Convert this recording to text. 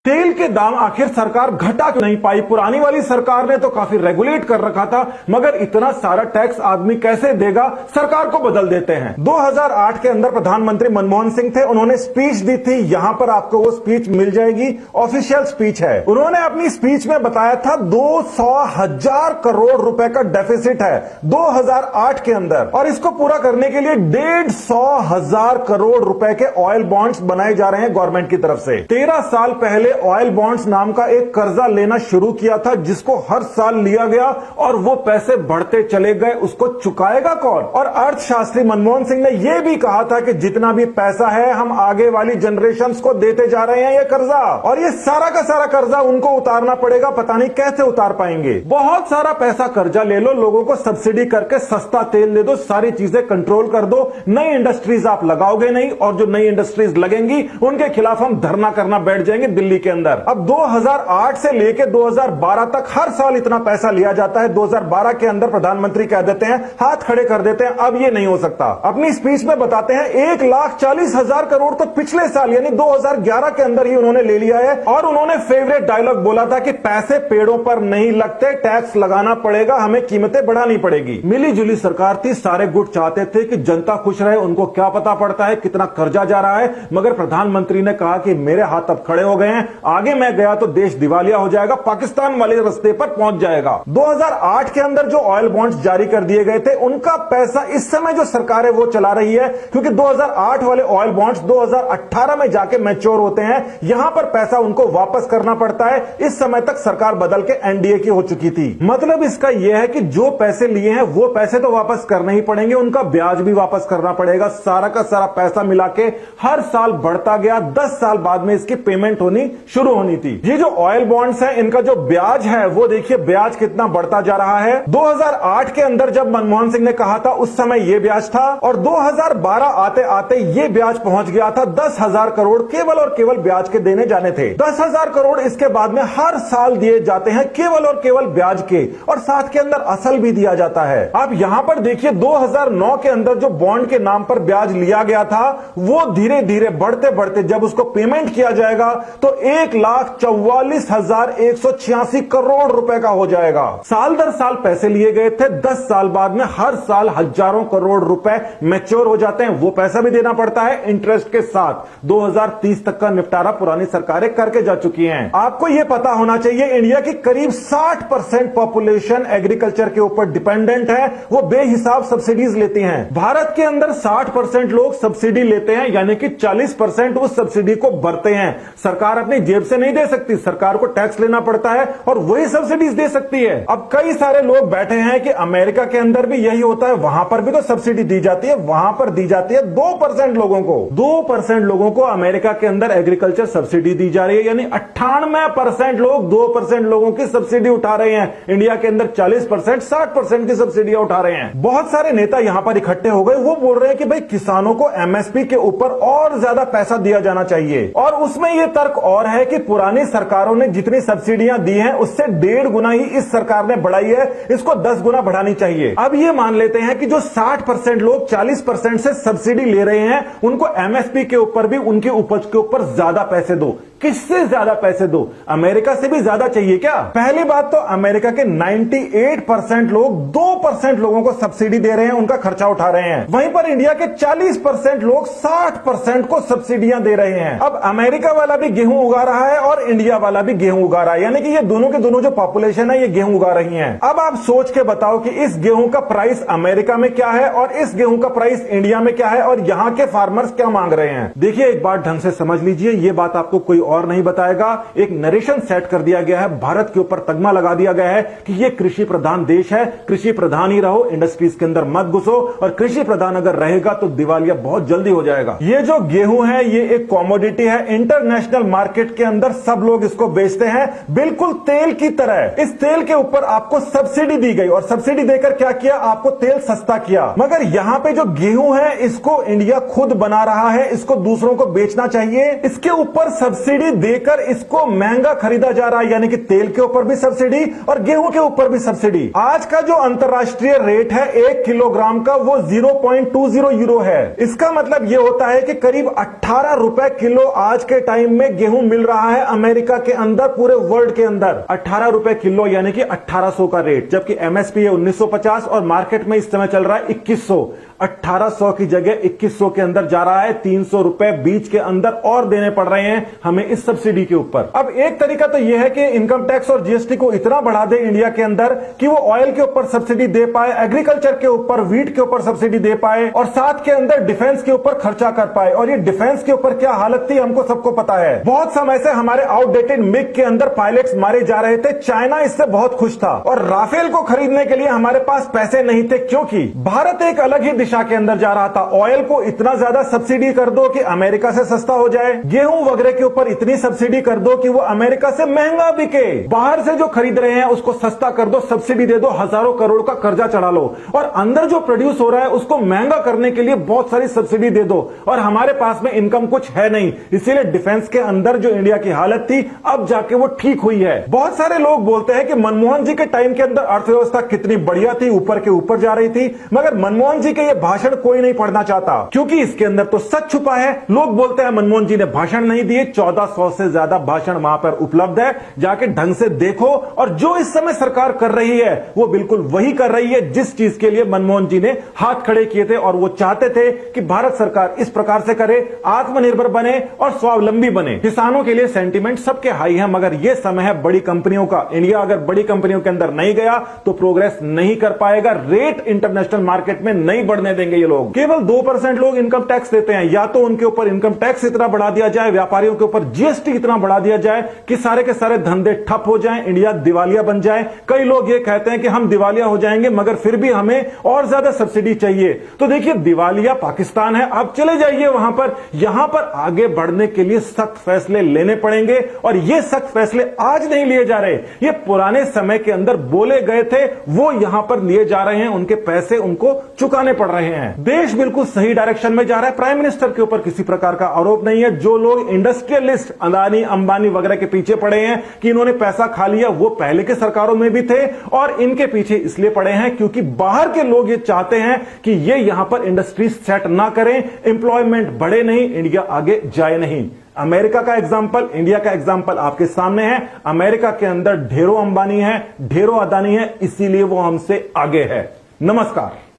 तेल के दाम आखिर सरकार घटा क्यों नहीं पाई? पुरानी वाली सरकार ने तो काफी रेगुलेट कर रखा था, मगर इतना सारा टैक्स आदमी कैसे देगा? सरकार को बदल देते हैं। 2008 के अंदर प्रधानमंत्री मनमोहन सिंह थे, उन्होंने स्पीच दी थी। यहां पर आपको वो स्पीच मिल जाएगी, ऑफिशियल स्पीच है। उन्होंने अपनी स्पीच में बताया था 200,000 करोड़ रुपए का डेफिसिट है 2008 के अंदर, और इसको पूरा करने के लिए 150,000 करोड़ रुपए के ऑयल बॉन्ड्स बनाए जा रहे हैं गवर्नमेंट की तरफ से। 13 साल पहले ऑयल बॉन्ड्स नाम का एक कर्जा लेना शुरू किया था, जिसको हर साल लिया गया और वो पैसे बढ़ते चले गए। उसको चुकाएगा कौन? और अर्थशास्त्री मनमोहन सिंह ने यह भी कहा था कि जितना भी पैसा है हम आगे वाली जनरेशंस को देते जा रहे हैं ये कर्जा, और ये सारा का सारा कर्जा उनको उतारना पड़ेगा। पता नहीं कैसे उतार पाएंगे। बहुत सारा पैसा कर्जा ले लो, लोगों को सब्सिडी करके सस्ता तेल दे दो, सारी चीजें कंट्रोल कर दो। नई इंडस्ट्रीज आप लगाओगे नहीं, और जो नई इंडस्ट्रीज लगेंगी उनके खिलाफ हम धरना करना बैठ जाएंगे दिल्ली के अंदर। अब 2008 से लेके 2012 तक हर साल इतना पैसा लिया जाता है। 2012 के अंदर प्रधानमंत्री कह देते हैं, हाथ खड़े कर देते हैं, अब ये नहीं हो सकता। अपनी स्पीच में बताते हैं 1,40,000 करोड़ तो पिछले साल यानी 2011 के अंदर ही उन्होंने ले लिया है। और उन्होंने फेवरेट डायलॉग बोला था कि पैसे पेड़ों पर नहीं लगते, टैक्स लगाना पड़ेगा, हमें कीमतें बढ़ानी पड़ेगी। मिली जुली सरकार थी, सारे गुट चाहते थे कि जनता खुश रहे। उनको क्या पता पड़ता है कितना कर्जा जा रहा है, मगर प्रधानमंत्री ने कहा कि मेरे हाथ अब खड़े हो गए हैं, आगे मैं गया तो देश दिवालिया हो जाएगा, पाकिस्तान वाले रास्ते पर पहुंच जाएगा। 2008 के अंदर जो ऑयल बॉन्ड्स जारी कर दिए गए थे, उनका पैसा इस समय जो सरकार है वो चला रही है, क्योंकि 2008 वाले ऑयल बॉन्ड्स 2018 में जाके मैच्योर होते हैं। यहां पर पैसा उनको वापस करना पड़ता है। इस समय तक सरकार बदल के एनडीए की हो चुकी थी। मतलब इसका यह है कि जो पैसे लिए हैं वो पैसे तो वापस करने ही पड़ेंगे, उनका ब्याज भी वापस करना पड़ेगा। सारा का सारा पैसा मिला के हर साल बढ़ता गया। 10 साल बाद में इसकी पेमेंट होनी शुरू होनी थी। ये जो ऑयल बॉन्ड्स हैं, इनका जो ब्याज है वो देखिए ब्याज कितना बढ़ता जा रहा है। 2008 के अंदर जब मनमोहन सिंह ने कहा था उस समय ये ब्याज था, और 2012 आते आते ये ब्याज पहुंच गया था 10,000 करोड़ केवल और केवल ब्याज के देने जाने थे। 10,000 करोड़ इसके बाद में हर साल दिए जाते हैं केवल और केवल ब्याज के, और साथ के अंदर असल भी दिया जाता है। आप यहां पर देखिए 2009 के अंदर जो बॉन्ड के नाम पर ब्याज लिया गया था, वो धीरे धीरे बढ़ते बढ़ते जब उसको पेमेंट किया जाएगा तो 1,44,186 करोड़ रुपए का हो जाएगा। साल दर साल पैसे लिए गए थे, 10 साल बाद में हर साल हजारों करोड़ रुपए मैच्योर हो जाते हैं। वो पैसा भी देना पड़ता है इंटरेस्ट के साथ। 2030 तक का निपटारा पुरानी सरकारें करके जा चुकी हैं। आपको यह पता होना चाहिए इंडिया की करीब 60% पॉपुलेशन एग्रीकल्चर के ऊपर डिपेंडेंट है, वो बेहिसाब सब्सिडीज लेती हैं। भारत के अंदर 60% लोग सब्सिडी लेते हैं, यानी कि 40% उस सब्सिडी को भरते हैं। सरकार अपनी जेब से नहीं दे सकती, सरकार को टैक्स लेना पड़ता है और वही सब्सिडीज दे सकती है। अब कई सारे लोग बैठे हैं कि अमेरिका के अंदर भी यही होता है, वहां पर भी तो सब्सिडी दी जाती है। वहां पर दी जाती है 2% लोगों को। 2% लोगों को अमेरिका के अंदर एग्रीकल्चर सब्सिडी दी जा रही है, यानी 98% लोग 2% लोगों की सब्सिडी उठा रहे हैं। इंडिया के अंदर 40% 60% की सब्सिडियां उठा रहे हैं। बहुत सारे नेता यहां पर इकट्ठे हो गए, वो बोल रहे हैं कि भाई किसानों को एमएसपी के ऊपर और ज्यादा पैसा दिया जाना चाहिए। और उसमें यह तर्क और है कि पुरानी सरकारों ने जितनी सब्सिडियां दी हैं उससे 1.5 गुना ही इस सरकार ने बढ़ाई है, इसको 10 गुना बढ़ानी चाहिए। अब ये मान लेते हैं कि जो 60% लोग 40% से सब्सिडी ले रहे हैं, उनको एमएसपी के ऊपर भी उनकी उपज के ऊपर ज्यादा पैसे दो। किससे ज्यादा पैसे दो? अमेरिका से भी ज्यादा चाहिए क्या? पहली बात तो अमेरिका के 98% लोग 2% लोगों को सब्सिडी दे रहे हैं, उनका खर्चा उठा रहे हैं। वहीं पर इंडिया के 40% लोग 60% को सब्सिडियां दे रहे हैं। अब अमेरिका वाला भी गेहूं उगा रहा है और इंडिया वाला भी गेहूं उगा रहा है, यानी कि ये दोनों के दोनों जो पॉपुलेशन है ये गेहूं उगा रही है। अब आप सोच के बताओ कि इस गेहूं का प्राइस अमेरिका में क्या है और इस गेहूं का प्राइस इंडिया में क्या है, और यहां के फार्मर्स क्या मांग रहे हैं। देखिए एक बात ढंग से समझ लीजिए, ये बात आपको कोई और नहीं बताएगा। एक नरेशन सेट कर दिया गया है, भारत के ऊपर तगमा लगा दिया गया है कि ये कृषि प्रधान देश है, कृषि प्रधान ही रहो, इंडस्ट्रीज के अंदर मत घुसो, और कृषि प्रधान अगर रहेगा तो दिवालिया बहुत जल्दी हो जाएगा। ये जो गेहूं है ये एक कॉमोडिटी है, इंटरनेशनल मार्केट के अंदर सब लोग इसको बेचते हैं बिल्कुल तेल की तरह। इस तेल के ऊपर आपको सब्सिडी दी गई, और सब्सिडी देकर क्या किया? आपको तेल सस्ता किया। मगर यहां पे जो गेहूं है इसको इंडिया खुद बना रहा है, इसको दूसरों को बेचना चाहिए। इसके ऊपर सब्सिडी सब्सिडी देकर इसको महंगा खरीदा जा रहा है, यानी कि तेल के ऊपर भी सब्सिडी और गेहूं के ऊपर भी सब्सिडी। आज का जो अंतरराष्ट्रीय रेट है 1 किलोग्राम का वो 0.20 यूरो है। इसका मतलब यह होता है कि करीब 18 रुपए किलो आज के टाइम में गेहूं मिल रहा है अमेरिका के अंदर, पूरे वर्ल्ड के अंदर 18 रुपए किलो, यानी कि 1800 का रेट, जबकि एमएसपी है 1950 और मार्केट में इस समय चल रहा है 2100। 1800 की जगह 2100 के अंदर जा रहा है, 300 रुपए बीच के अंदर और देने पड़ रहे हैं हमें इस सब्सिडी के ऊपर। अब एक तरीका तो यह है कि इनकम टैक्स और जीएसटी को इतना बढ़ा दे इंडिया के अंदर कि वो ऑयल के ऊपर सब्सिडी दे पाए, एग्रीकल्चर के ऊपर, व्हीट के ऊपर सब्सिडी दे पाए और साथ के अंदर डिफेंस के ऊपर खर्चा कर पाए। और ये डिफेंस के ऊपर क्या हालत थी हमको सबको पता है। बहुत समय से हमारे आउटडेटेड मिग के अंदर पायलट्स मारे जा रहे थे, चाइना इससे बहुत खुश था और राफेल को खरीदने के लिए हमारे पास पैसे नहीं थे, क्योंकि भारत एक अलग ही दिशा के अंदर जा रहा था। ऑयल को इतना ज्यादा सब्सिडी कर दो कि अमेरिका से सस्ता हो जाए, गेहूं वगैरह के ऊपर इतनी सब्सिडी कर दो कि वो अमेरिका से महंगा बिके, बाहर से जो खरीद रहे हैं उसको सस्ता कर दो, सब्सिडी दे दो, हजारों करोड़ का कर्जा चढ़ा लो और अंदर जो प्रोड्यूस हो रहा है उसको महंगा करने के लिए बहुत सारी सब्सिडी दे दो। और हमारे पास में इनकम कुछ है नहीं, इसीलिए डिफेंस के अंदर जो इंडिया की हालत थी अब जाके वो ठीक हुई है। बहुत सारे लोग बोलते हैं कि मनमोहन जी के टाइम के अंदर अर्थव्यवस्था कितनी बढ़िया थी, ऊपर के ऊपर जा रही थी, मगर मनमोहन जी के ये भाषण कोई नहीं पढ़ना चाहता, क्योंकि इसके अंदर तो सच छुपा है। लोग बोलते हैं मनमोहन जी ने भाषण नहीं दिए, 1400 से ज्यादा भाषण वहां पर उपलब्ध है, जाके ढंग से देखो। और जो इस समय सरकार कर रही है वो बिल्कुल वही कर रही है जिस चीज के लिए मनमोहन जी ने हाथ खड़े किए थे और वो चाहते थे कि भारत सरकार इस प्रकार से करे, आत्मनिर्भर बने और स्वावलंबी बने। किसानों के लिए सेंटीमेंट सबके हाई है, मगर यह समय है बड़ी कंपनियों का। इंडिया अगर बड़ी कंपनियों के अंदर नहीं गया तो प्रोग्रेस नहीं कर पाएगा, रेट इंटरनेशनल मार्केट में नहीं बढ़ने देंगे ये लोग। केवल 2% लोग इनकम टैक्स देते हैं, या तो उनके ऊपर इनकम टैक्स इतना बढ़ा दिया जाए, व्यापारियों के ऊपर जीएसटी इतना बढ़ा दिया जाए कि सारे के सारे धंधे ठप हो जाएं, इंडिया दिवालिया बन जाए। कई लोग ये कहते हैं कि हम दिवालिया हो जाएंगे मगर फिर भी हमें और ज्यादा सब्सिडी चाहिए। तो देखिए, दिवालिया पाकिस्तान है, आप चले जाइए वहां पर। यहां पर आगे बढ़ने के लिए सख्त फैसले लेने पड़ेंगे और ये सख्त फैसले आज नहीं लिए जा रहे, ये पुराने समय के अंदर बोले गए थे, वो यहां पर लिए जा रहे हैं, उनके पैसे उनको चुकाने पड़ रहे हैं। देश बिल्कुल सही डायरेक्शन में जा रहा है, प्राइम मिनिस्टर के ऊपर किसी प्रकार का आरोप नहीं है। जो लोग इंडस्ट्रियलिस्ट अदानी अंबानी वगैरह के पीछे पड़े हैं कि इन्होंने पैसा खा लिया, वो पहले के सरकारों में भी थे और इनके पीछे इसलिए पड़े हैं क्योंकि बाहर के लोग ये चाहते हैं कि ये यहां पर इंडस्ट्री सेट ना करें, एम्प्लॉयमेंट बढ़े नहीं, इंडिया आगे जाए नहीं। अमेरिका का एग्जाम्पल, इंडिया का एग्जाम्पल आपके सामने है। अमेरिका के अंदर ढेरों अंबानी है, ढेरों अदानी है, इसीलिए वो हमसे आगे है। नमस्कार।